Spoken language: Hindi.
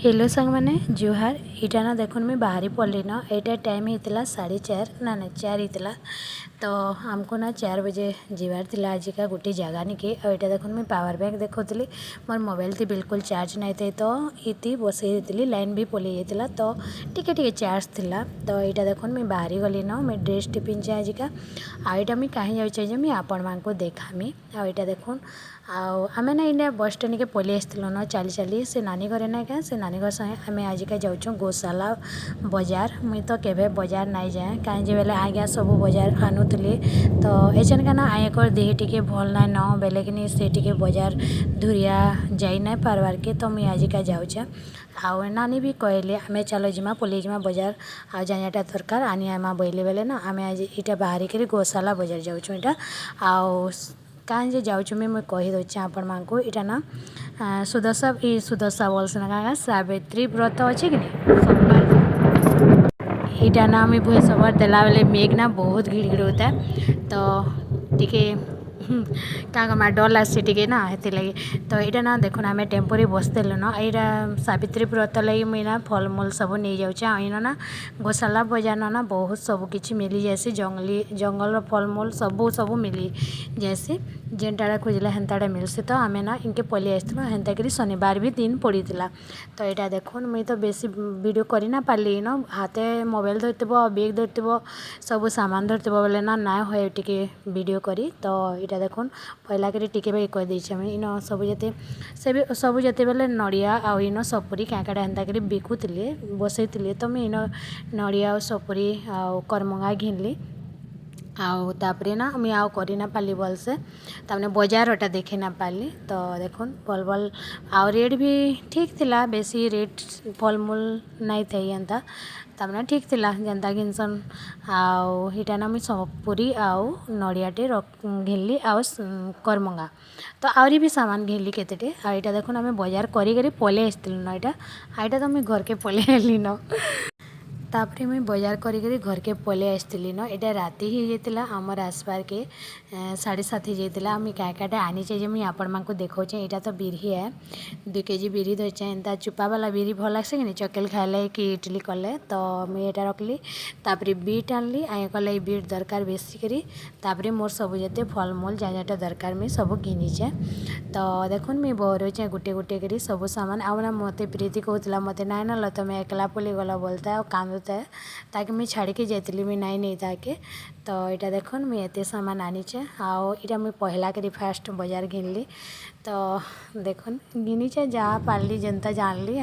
हेलो संग मैंने जुहार इटा ना देखुन मैं बाहरी पड़ली न एटा टाइम होता 4:30 ना 4 होता। तो हमको ना 4 बजे जीवार थिला आज का गोटे जगह निके और एटा देखुन मैं पावर बैंक देखुली मोर मोबाइल थी बिल्कुल चार्ज नहीं थे तो इति बसई देती लाइन भी पलि जाता तो टिके चार्ज थिला। तो यहाँ देखुन मैं बाहरी गली न मैं ड्रेस टी पिंधे आज का आईटा मुझे कहीं जाऊँ मुझे आपण मानक देखामी आईटा देखुन आमे ना इन्हें बस स्टैंड के पलि आसलु न चली चली से नानी घरे ना क्या से नानी घर संगे आम आज का जाऊँ गोशाला बजार मुई तो केवे बजार नहीं जाए कहीं बेले आज्ञा सब बजार आणुली तो एचन का ना आयकर देह टी भल ना न बेले कि से टी बजार धुरिया जाई ना पार्बार के तो मुई आज का जाऊँ आउ नानी भी कहले आमे चलो जिमा पलि जिमा बजार आ जाइटा दरकार आनी आमा बोले बेले ना आमे आज इटा बाहरी कर गोशाला बजार जाऊँ इटा आउ कहीं जे जाऊँ मैं कहीदे आपण मानक इटा ना सुदशा बोलस ना सावित्री व्रत अच्छे कि सोमवार इटा ना मुझे भुए सबर देला बेले मेघ ना बहुत घिड़घिड़ होता है तो टिके क्या डर लगे टे ना हेती लगे तो यहाँ ना देखुन आम टेम्पोरी बसदेलु न यहाँ सावित्री व्रत लगी मुई ना फलमूल सब नहीं जाऊँ इन ना गोशाला बजार ना बहुत सब किसी मिली जैसे जंगल फलमूल सब सब मिली जैसे जेनटा खोजला हेन्ता मिलसी तो आम ना इनके पलि आसलु हेन्ता करी शनिवार भी दिन पड़ी तो यहाँ देखुन मुई तो बेसी वीडियो करना पार्ली न हाथे मोबाइल धरब बेग धरब सब सामान धरब बोले ना ना हुए टे वीडियो करी तो यहाँ देखुन पहला करी टिके भाई कह देछे मुई इन सब जते से सब जते बेले नड़िया आउ इन सपुरी काकाटा हेन्ता करी बिकुले बसई तो मुई इन नड़िया और सपुरी आउ करमंगा घिनली आउ तापरे ना मुई आउ करना पाली भल से तमने बजारटा देखी ना पाली तो देखुन भल आउ रेट भी ठीक थिला बेसी रेट फलमूल नहीं थे एंता तमने ठीक थिला जेनता घिनसन आउ हिटा ना मुई सपुरी आउ नड़ियाटे घिनली आउ करमंगा तो आहरी भी सामान घिनली केतेटे आ यहाँ देखुन आम बजार करी पलि आसलु न यहाँ तो मुई घर के पलि आली न तापरे मुई बजार करी घर के पलि आसती न यहाँ राति ही जाता आमर आसबार के 7:30 हो जाता मुई क्या आनीचे जे मुई आपण मानक देखौचे यहाँ तो बिरही है 2 kg बिरही धरचे एंता चुपा वाला बिरही भल लगे कि चकेल खाइले कि इडली कले तो मुई यहाँ रखली तापरे बीट आनली आए कले बीट दरकार बेसी करी तापरे मोर सब जते फलमूल जहाँ दरकार मुई सब घिनीचे तो देखुन मुई बहरोचे गोटे गोटे करी सब सामान आउ ना मते प्रीति कहूला मते ना ना तुम एकला पलि गला बोलता कांद ताकि मुझे छाड़ी के जाती मुझे नहीं ताके तो यहाँ देखुन मुझे एत सामान आनीचे आउ इटा मुझे पहला करी फास्ट बजार घिनली तो देखुन घिनीचे जहाँ पार्ली जनता जानली।